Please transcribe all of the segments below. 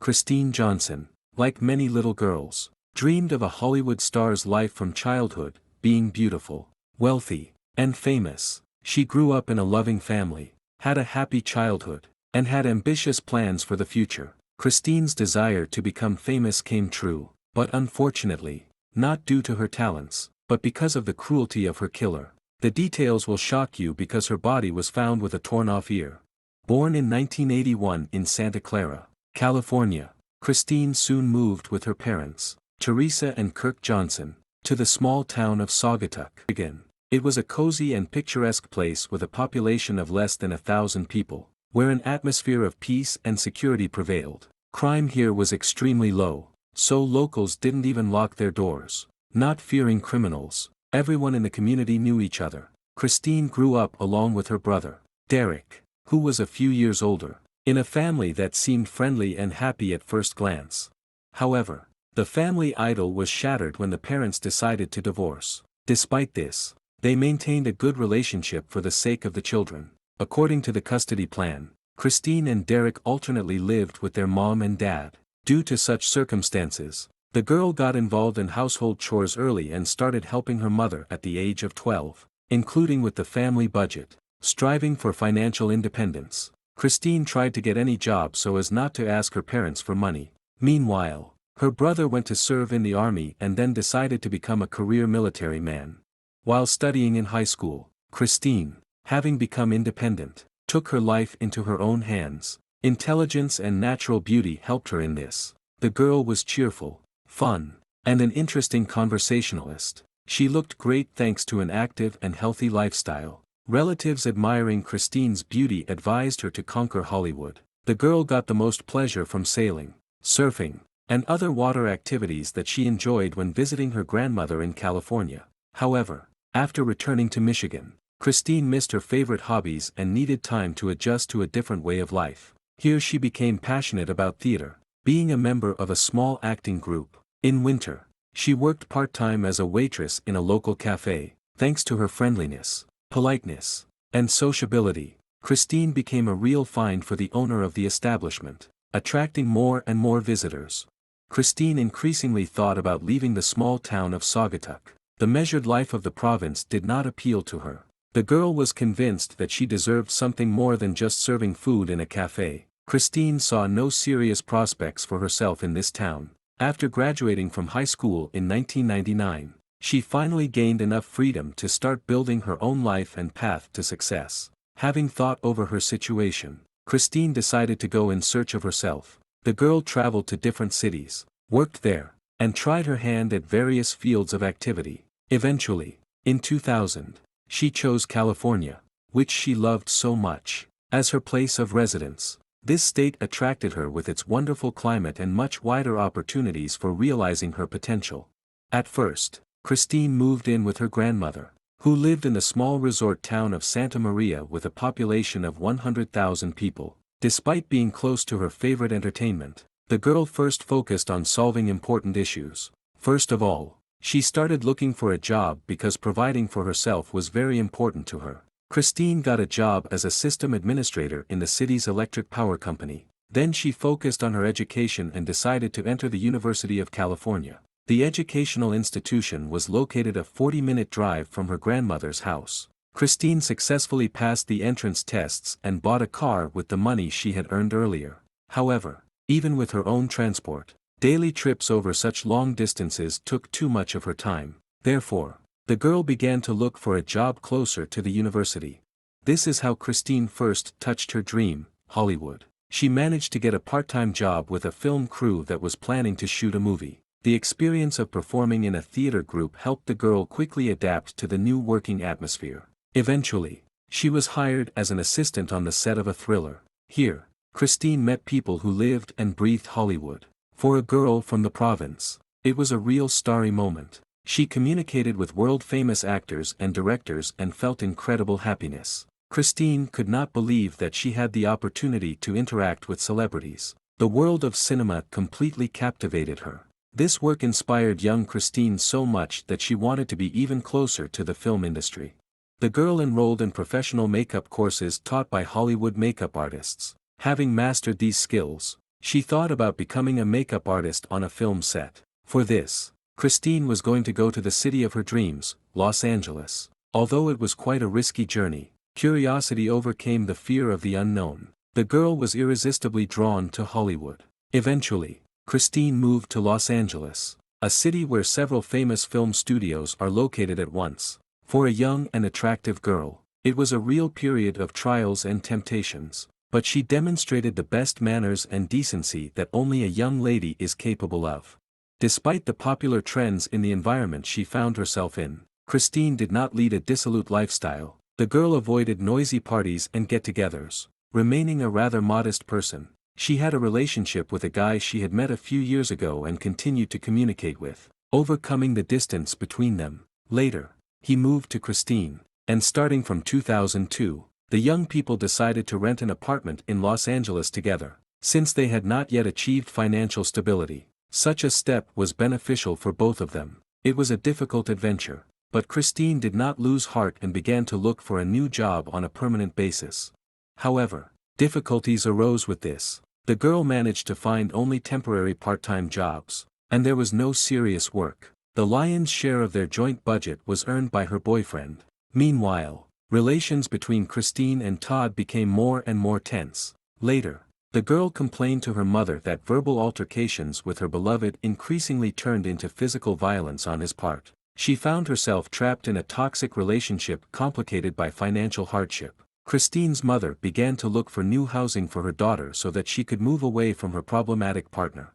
Kristi Johnson, like many little girls, dreamed of a Hollywood star's life from childhood, being beautiful, wealthy, and famous. She grew up in a loving family, had a happy childhood, and had ambitious plans for the future. Kristi's desire to become famous came true, but unfortunately, not due to her talents, but because of the cruelty of her killer. The details will shock you because her body was found with a torn-off ear. Born in 1981 in Santa Clara, California, Kristi soon moved with her parents, Teresa and Kirk Johnson, to the small town of Saugatuck, Michigan. It was a cozy and picturesque place with a population of less than 1,000 people, where an atmosphere of peace and security prevailed. Crime here was extremely low, so locals didn't even lock their doors. Not fearing criminals, everyone in the community knew each other. Kristi grew up along with her brother, Derek, who was a few years older, in a family that seemed friendly and happy at first glance. However, the family idyll was shattered when the parents decided to divorce. Despite this, they maintained a good relationship for the sake of the children. According to the custody plan, Kristi and Derek alternately lived with their mom and dad. Due to such circumstances, the girl got involved in household chores early and started helping her mother at the age of 12, including with the family budget. Striving for financial independence, Kristi tried to get any job so as not to ask her parents for money. Meanwhile, her brother went to serve in the army and then decided to become a career military man. While studying in high school, Kristi, having become independent, took her life into her own hands. Intelligence and natural beauty helped her in this. The girl was cheerful, fun, and an interesting conversationalist. She looked great thanks to an active and healthy lifestyle. Relatives admiring Kristi's beauty advised her to conquer Hollywood. The girl got the most pleasure from sailing, surfing, and other water activities that she enjoyed when visiting her grandmother in California. However, after returning to Michigan, Kristi missed her favorite hobbies and needed time to adjust to a different way of life. Here she became passionate about theater, being a member of a small acting group. In winter, she worked part-time as a waitress in a local cafe. Thanks to her friendliness, politeness, and sociability, Kristi became a real find for the owner of the establishment, attracting more and more visitors. Kristi increasingly thought about leaving the small town of Saugatuck. The measured life of the province did not appeal to her. The girl was convinced that she deserved something more than just serving food in a cafe. Kristi saw no serious prospects for herself in this town. After graduating from high school in 1999, she finally gained enough freedom to start building her own life and path to success. Having thought over her situation, Kristi decided to go in search of herself. The girl traveled to different cities, worked there, and tried her hand at various fields of activity. Eventually, in 2000, she chose California, which she loved so much, as her place of residence. This state attracted her with its wonderful climate and much wider opportunities for realizing her potential. At first, Kristi moved in with her grandmother, who lived in the small resort town of Santa Maria with a population of 100,000 people. Despite being close to her favorite entertainment, the girl first focused on solving important issues. First of all, she started looking for a job because providing for herself was very important to her. Kristi got a job as a system administrator in the city's electric power company. Then she focused on her education and decided to enter the University of California. The educational institution was located a 40-minute drive from her grandmother's house. Kristi successfully passed the entrance tests and bought a car with the money she had earned earlier. However, even with her own transport, daily trips over such long distances took too much of her time. Therefore, the girl began to look for a job closer to the university. This is how Kristi first touched her dream, Hollywood. She managed to get a part-time job with a film crew that was planning to shoot a movie. The experience of performing in a theater group helped the girl quickly adapt to the new working atmosphere. Eventually, she was hired as an assistant on the set of a thriller. Here, Kristi met people who lived and breathed Hollywood. For a girl from the province, it was a real starry moment. She communicated with world-famous actors and directors and felt incredible happiness. Kristi could not believe that she had the opportunity to interact with celebrities. The world of cinema completely captivated her. This work inspired young Kristi so much that she wanted to be even closer to the film industry. The girl enrolled in professional makeup courses taught by Hollywood makeup artists. Having mastered these skills, She thought about becoming a makeup artist on a film set. For this, Christine was going to go to the city of her dreams, Los Angeles. Although it was quite a risky journey, curiosity overcame the fear of the unknown. The girl was irresistibly drawn to Hollywood. Eventually, Christine moved to Los Angeles, a city where several famous film studios are located at once. For a young and attractive girl, it was a real period of trials and temptations. But she demonstrated the best manners and decency that only a young lady is capable of. Despite the popular trends in the environment she found herself in, Christine did not lead a dissolute lifestyle. The girl avoided noisy parties and get-togethers. Remaining a rather modest person, she had a relationship with a guy she had met a few years ago and continued to communicate with, overcoming the distance between them. Later, he moved to Christine, and starting from 2002, the young people decided to rent an apartment in Los Angeles together. Since they had not yet achieved financial stability, such a step was beneficial for both of them. It was a difficult adventure, but Christine did not lose heart and began to look for a new job on a permanent basis. However, difficulties arose with this. The girl managed to find only temporary part-time jobs, and there was no serious work. The lion's share of their joint budget was earned by her boyfriend. Meanwhile, relations between Christine and Todd became more and more tense. Later, the girl complained to her mother that verbal altercations with her beloved increasingly turned into physical violence on his part. She found herself trapped in a toxic relationship complicated by financial hardship. Christine's mother began to look for new housing for her daughter so that she could move away from her problematic partner.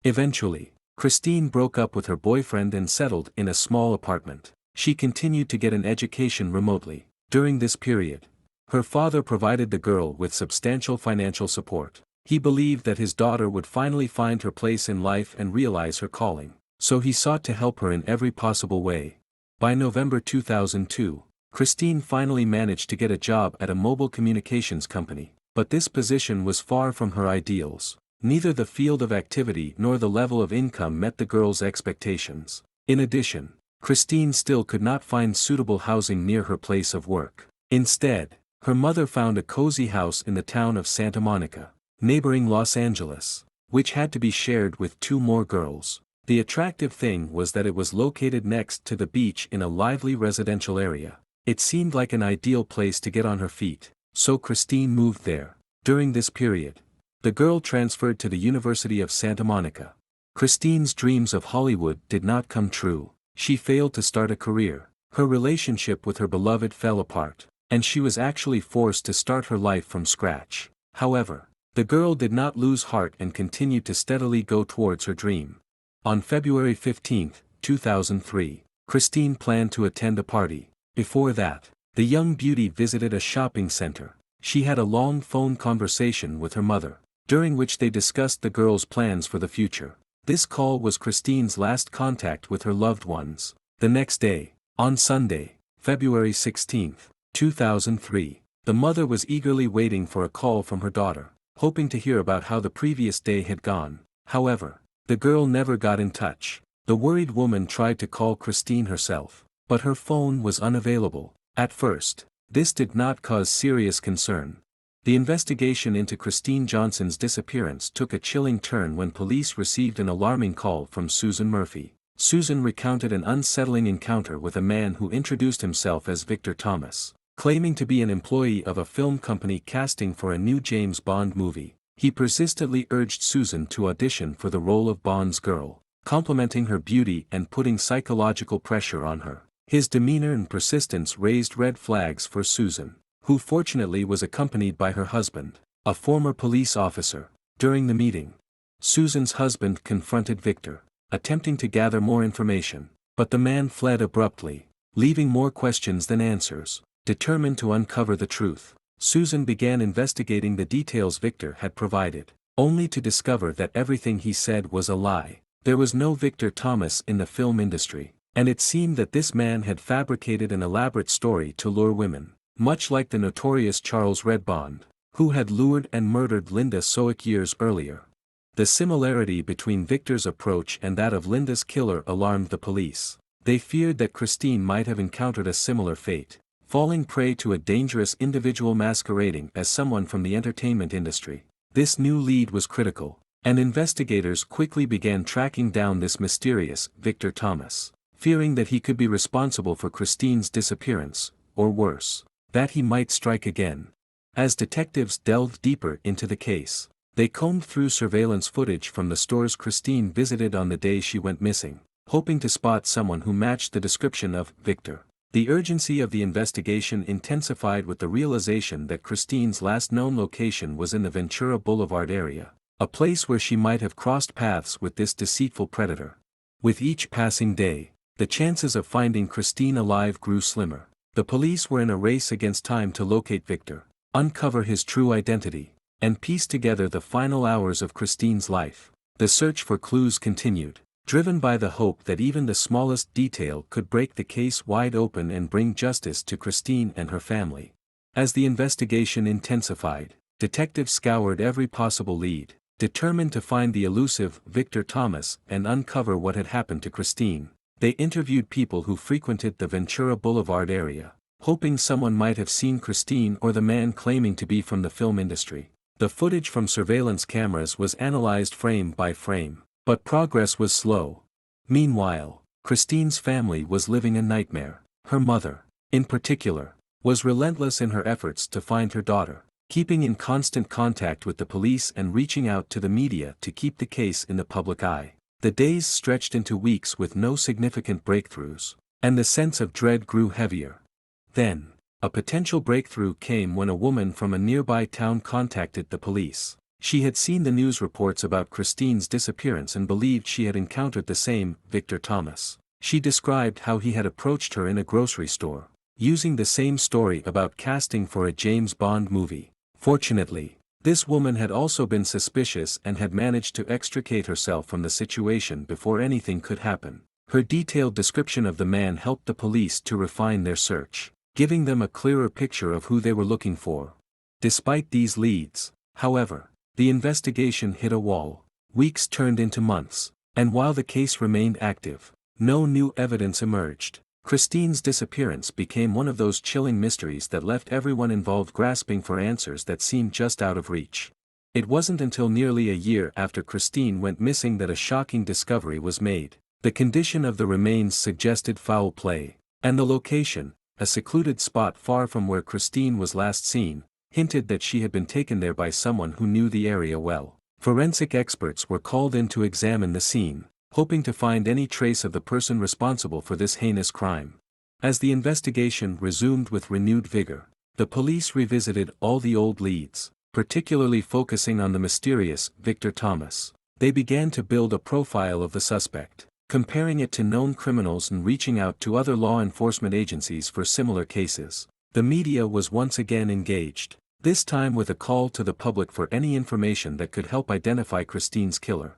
Eventually, Christine broke up with her boyfriend and settled in a small apartment. She continued to get an education remotely. During this period, her father provided the girl with substantial financial support. He believed that his daughter would finally find her place in life and realize her calling, so he sought to help her in every possible way. By November 2002, Christine finally managed to get a job at a mobile communications company, but this position was far from her ideals. Neither the field of activity nor the level of income met the girl's expectations. In addition, Christine still could not find suitable housing near her place of work. Instead, her mother found a cozy house in the town of Santa Monica, neighboring Los Angeles, which had to be shared with 2 more girls. The attractive thing was that it was located next to the beach in a lively residential area. It seemed like an ideal place to get on her feet, so Christine moved there. During this period, the girl transferred to the University of Santa Monica. Christine's dreams of Hollywood did not come true. She failed to start a career. Her relationship with her beloved fell apart, and she was actually forced to start her life from scratch. However, the girl did not lose heart and continued to steadily go towards her dream. On February 15, 2003, Christine planned to attend a party. Before that, the young beauty visited a shopping center. She had a long phone conversation with her mother, during which they discussed the girl's plans for the future. This call was Christine's last contact with her loved ones. The next day, on Sunday, February 16, 2003, the mother was eagerly waiting for a call from her daughter, hoping to hear about how the previous day had gone. However, the girl never got in touch. The worried woman tried to call Christine herself, but her phone was unavailable. At first, this did not cause serious concern. The investigation into Kristi Johnson's disappearance took a chilling turn when police received an alarming call from Susan Murphy. Susan recounted an unsettling encounter with a man who introduced himself as Victor Thomas, claiming to be an employee of a film company casting for a new James Bond movie. He persistently urged Susan to audition for the role of Bond's girl, complimenting her beauty and putting psychological pressure on her. His demeanor and persistence raised red flags for Susan, who fortunately was accompanied by her husband, a former police officer. During the meeting, Susan's husband confronted Victor, attempting to gather more information, but the man fled abruptly, leaving more questions than answers. Determined to uncover the truth, Susan began investigating the details Victor had provided, only to discover that everything he said was a lie. There was no Victor Thomas in the film industry, and it seemed that this man had fabricated an elaborate story to lure women, much like the notorious Charles Redbond, who had lured and murdered Linda Soik years earlier. The similarity between Victor's approach and that of Linda's killer alarmed the police. They feared that Christine might have encountered a similar fate, falling prey to a dangerous individual masquerading as someone from the entertainment industry. This new lead was critical, and investigators quickly began tracking down this mysterious Victor Thomas, fearing that he could be responsible for Kristine's disappearance, or worse, that he might strike again. As detectives delved deeper into the case, they combed through surveillance footage from the stores Kristine visited on the day she went missing, hoping to spot someone who matched the description of Victor. The urgency of the investigation intensified with the realization that Kristine's last known location was in the Ventura Boulevard area, a place where she might have crossed paths with this deceitful predator. With each passing day, the chances of finding Kristine alive grew slimmer. The police were in a race against time to locate Victor, uncover his true identity, and piece together the final hours of Kristine's life. The search for clues continued, driven by the hope that even the smallest detail could break the case wide open and bring justice to Kristine and her family. As the investigation intensified, detectives scoured every possible lead, determined to find the elusive Victor Thomas and uncover what had happened to Kristine. They interviewed people who frequented the Ventura Boulevard area, hoping someone might have seen Kristine or the man claiming to be from the film industry. The footage from surveillance cameras was analyzed frame by frame, but progress was slow. Meanwhile, Kristine's family was living a nightmare. Her mother, in particular, was relentless in her efforts to find her daughter, keeping in constant contact with the police and reaching out to the media to keep the case in the public eye. The days stretched into weeks with no significant breakthroughs, and the sense of dread grew heavier. Then, a potential breakthrough came when a woman from a nearby town contacted the police. She had seen the news reports about Kristine's disappearance and believed she had encountered the same Victor Thomas. She described how he had approached her in a grocery store, using the same story about casting for a James Bond movie. Fortunately, this woman had also been suspicious and had managed to extricate herself from the situation before anything could happen. Her detailed description of the man helped the police to refine their search, giving them a clearer picture of who they were looking for. Despite these leads, however, the investigation hit a wall. Weeks turned into months, and while the case remained active, no new evidence emerged. Kristine's disappearance became one of those chilling mysteries that left everyone involved grasping for answers that seemed just out of reach. It wasn't until nearly a year after Kristine went missing that a shocking discovery was made. The condition of the remains suggested foul play, and the location, a secluded spot far from where Kristine was last seen, hinted that she had been taken there by someone who knew the area well. Forensic experts were called in to examine the scene, hoping to find any trace of the person responsible for this heinous crime. As the investigation resumed with renewed vigor, the police revisited all the old leads, particularly focusing on the mysterious Victor Thomas. They began to build a profile of the suspect, comparing it to known criminals and reaching out to other law enforcement agencies for similar cases. The media was once again engaged, this time with a call to the public for any information that could help identify Kristine's killer.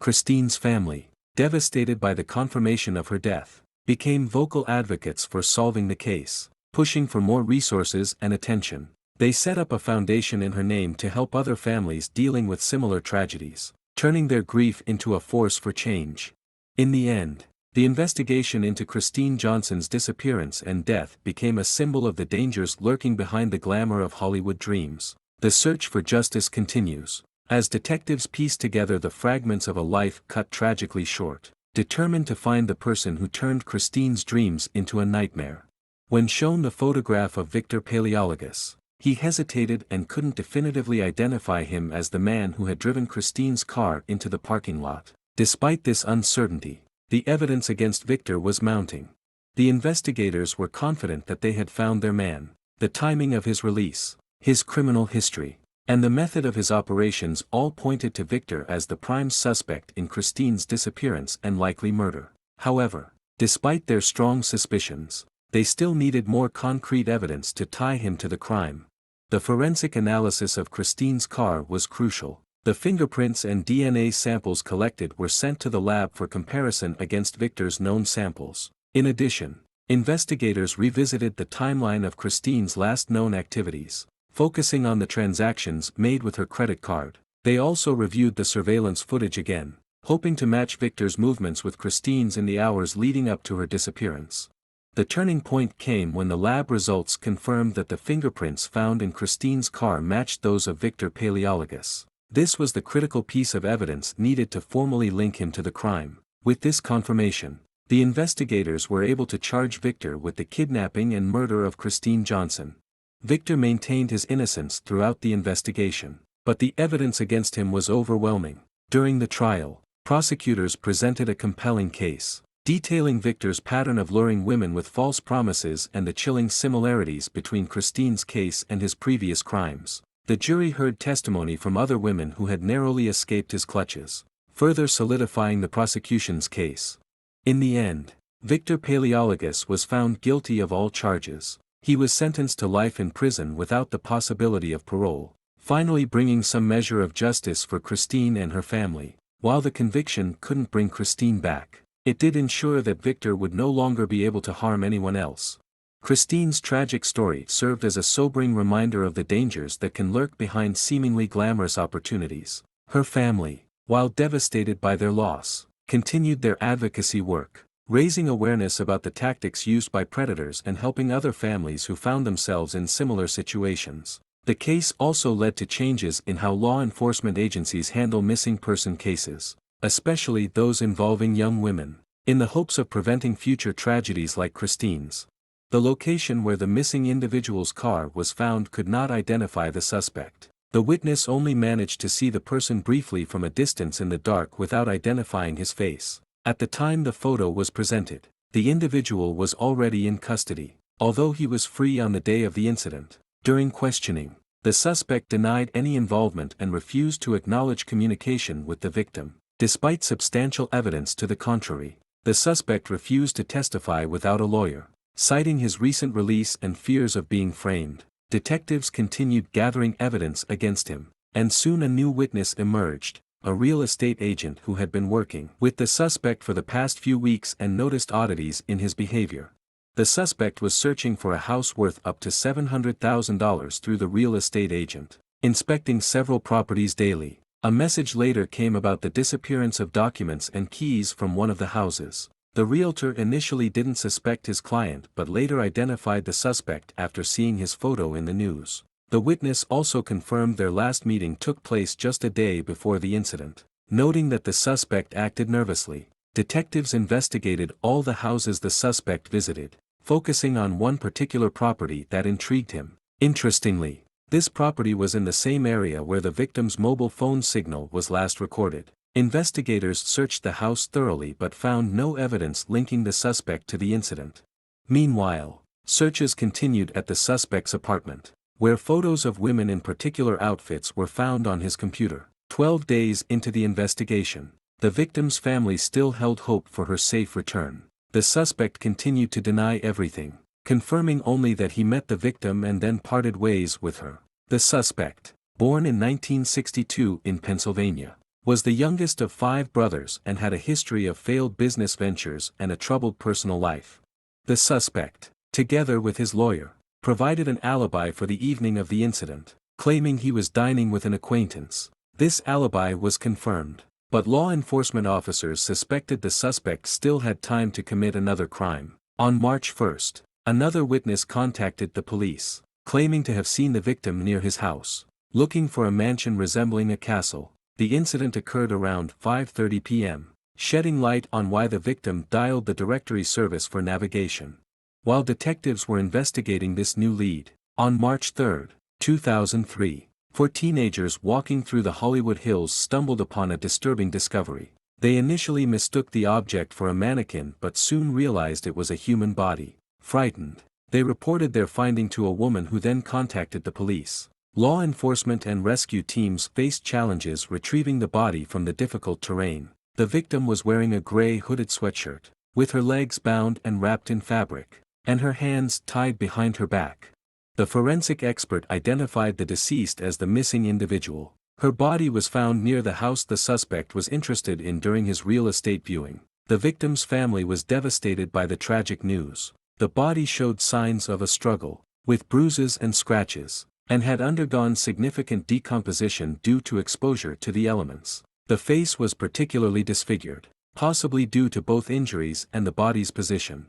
Kristine's family, devastated by the confirmation of her death, became vocal advocates for solving the case, pushing for more resources and attention. They set up a foundation in her name to help other families dealing with similar tragedies, turning their grief into a force for change. In the end, the investigation into Kristi Johnson's disappearance and death became a symbol of the dangers lurking behind the glamour of Hollywood dreams. The search for justice continues, as detectives piece together the fragments of a life cut tragically short, determined to find the person who turned Kristine's dreams into a nightmare. When shown the photograph of Victor Paleologus, he hesitated and couldn't definitively identify him as the man who had driven Kristine's car into the parking lot. Despite this uncertainty, the evidence against Victor was mounting. The investigators were confident that they had found their man. The timing of his release, his criminal history, and the method of his operations all pointed to Victor as the prime suspect in Kristine's disappearance and likely murder. However, despite their strong suspicions, they still needed more concrete evidence to tie him to the crime. The forensic analysis of Kristine's car was crucial. The fingerprints and DNA samples collected were sent to the lab for comparison against Victor's known samples. In addition, investigators revisited the timeline of Kristine's last known activities, focusing on the transactions made with her credit card. They also reviewed the surveillance footage again, hoping to match Victor's movements with Kristine's in the hours leading up to her disappearance. The turning point came when the lab results confirmed that the fingerprints found in Kristine's car matched those of Victor Paleologus. This was the critical piece of evidence needed to formally link him to the crime. With this confirmation, the investigators were able to charge Victor with the kidnapping and murder of Kristi Johnson. Victor maintained his innocence throughout the investigation, but the evidence against him was overwhelming. During the trial, prosecutors presented a compelling case, detailing Victor's pattern of luring women with false promises and the chilling similarities between Kristine's case and his previous crimes. The jury heard testimony from other women who had narrowly escaped his clutches, further solidifying the prosecution's case. In the end, Victor Paleologus was found guilty of all charges. He was sentenced to life in prison without the possibility of parole, finally bringing some measure of justice for Kristine and her family. While the conviction couldn't bring Kristine back, it did ensure that Victor would no longer be able to harm anyone else. Kristine's tragic story served as a sobering reminder of the dangers that can lurk behind seemingly glamorous opportunities. Her family, while devastated by their loss, continued their advocacy work, raising awareness about the tactics used by predators and helping other families who found themselves in similar situations. The case also led to changes in how law enforcement agencies handle missing person cases, especially those involving young women, in the hopes of preventing future tragedies like Kristine's. The location where the missing individual's car was found could not identify the suspect. The witness only managed to see the person briefly from a distance in the dark without identifying his face. At the time the photo was presented, the individual was already in custody, although he was free on the day of the incident. During questioning, the suspect denied any involvement and refused to acknowledge communication with the victim. Despite substantial evidence to the contrary, the suspect refused to testify without a lawyer, citing his recent release and fears of being framed. Detectives continued gathering evidence against him, and soon a new witness emerged, a real estate agent who had been working with the suspect for the past few weeks and noticed oddities in his behavior. The suspect was searching for a house worth up to $700,000 through the real estate agent, inspecting several properties daily. A message later came about the disappearance of documents and keys from one of the houses. The realtor initially didn't suspect his client but later identified the suspect after seeing his photo in the news. The witness also confirmed their last meeting took place just a day before the incident. Noting that the suspect acted nervously, detectives investigated all the houses the suspect visited, focusing on one particular property that intrigued him. Interestingly, this property was in the same area where the victim's mobile phone signal was last recorded. Investigators searched the house thoroughly but found no evidence linking the suspect to the incident. Meanwhile, searches continued at the suspect's apartment, where photos of women in particular outfits were found on his computer. 12 days into the investigation, the victim's family still held hope for her safe return. The suspect continued to deny everything, confirming only that he met the victim and then parted ways with her. The suspect, born in 1962 in Pennsylvania, was the youngest of 5 brothers and had a history of failed business ventures and a troubled personal life. The suspect, together with his lawyer, provided an alibi for the evening of the incident, claiming he was dining with an acquaintance. This alibi was confirmed, but law enforcement officers suspected the suspect still had time to commit another crime. On March 1st, another witness contacted the police, claiming to have seen the victim near his house, looking for a mansion resembling a castle. The incident occurred around 5:30 p.m., shedding light on why the victim dialed the directory service for navigation. While detectives were investigating this new lead, on March 3, 2003, 4 teenagers walking through the Hollywood Hills stumbled upon a disturbing discovery. They initially mistook the object for a mannequin but soon realized it was a human body. Frightened, they reported their finding to a woman who then contacted the police. Law enforcement and rescue teams faced challenges retrieving the body from the difficult terrain. The victim was wearing a gray hooded sweatshirt, with her legs bound and wrapped in fabric, and her hands tied behind her back. The forensic expert identified the deceased as the missing individual. Her body was found near the house the suspect was interested in during his real estate viewing. The victim's family was devastated by the tragic news. The body showed signs of a struggle, with bruises and scratches, and had undergone significant decomposition due to exposure to the elements. The face was particularly disfigured, possibly due to both injuries and the body's position.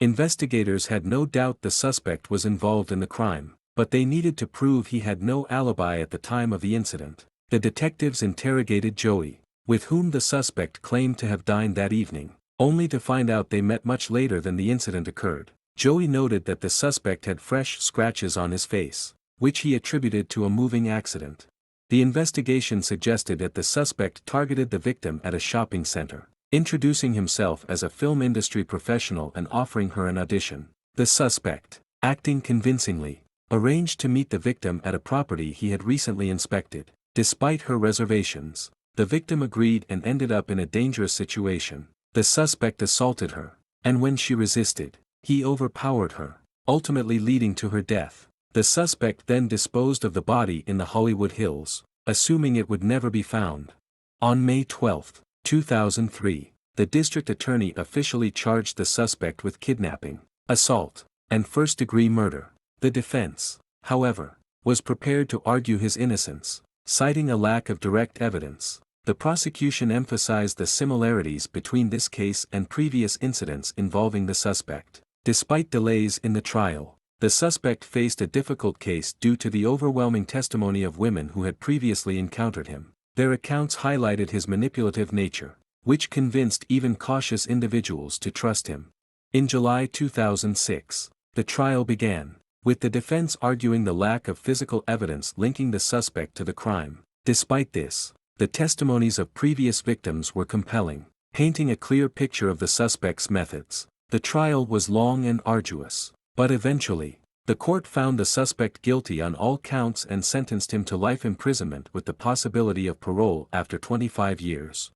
Investigators had no doubt the suspect was involved in the crime, but they needed to prove he had no alibi at the time of the incident. The detectives interrogated Joey, with whom the suspect claimed to have dined that evening, only to find out they met much later than the incident occurred. Joey noted that the suspect had fresh scratches on his face, which he attributed to a moving accident. The investigation suggested that the suspect targeted the victim at a shopping center, introducing himself as a film industry professional and offering her an audition. The suspect, acting convincingly, arranged to meet the victim at a property he had recently inspected. Despite her reservations, the victim agreed and ended up in a dangerous situation. The suspect assaulted her, and when she resisted, he overpowered her, ultimately leading to her death. The suspect then disposed of the body in the Hollywood Hills, assuming it would never be found. On May 12, 2003, the district attorney officially charged the suspect with kidnapping, assault, and first-degree murder. The defense, however, was prepared to argue his innocence, citing a lack of direct evidence. The prosecution emphasized the similarities between this case and previous incidents involving the suspect. Despite delays in the trial, the suspect faced a difficult case due to the overwhelming testimony of women who had previously encountered him. Their accounts highlighted his manipulative nature, which convinced even cautious individuals to trust him. In July 2006, the trial began, with the defense arguing the lack of physical evidence linking the suspect to the crime. Despite this, the testimonies of previous victims were compelling, painting a clear picture of the suspect's methods. The trial was long and arduous, but eventually, the court found the suspect guilty on all counts and sentenced him to life imprisonment with the possibility of parole after 25 years.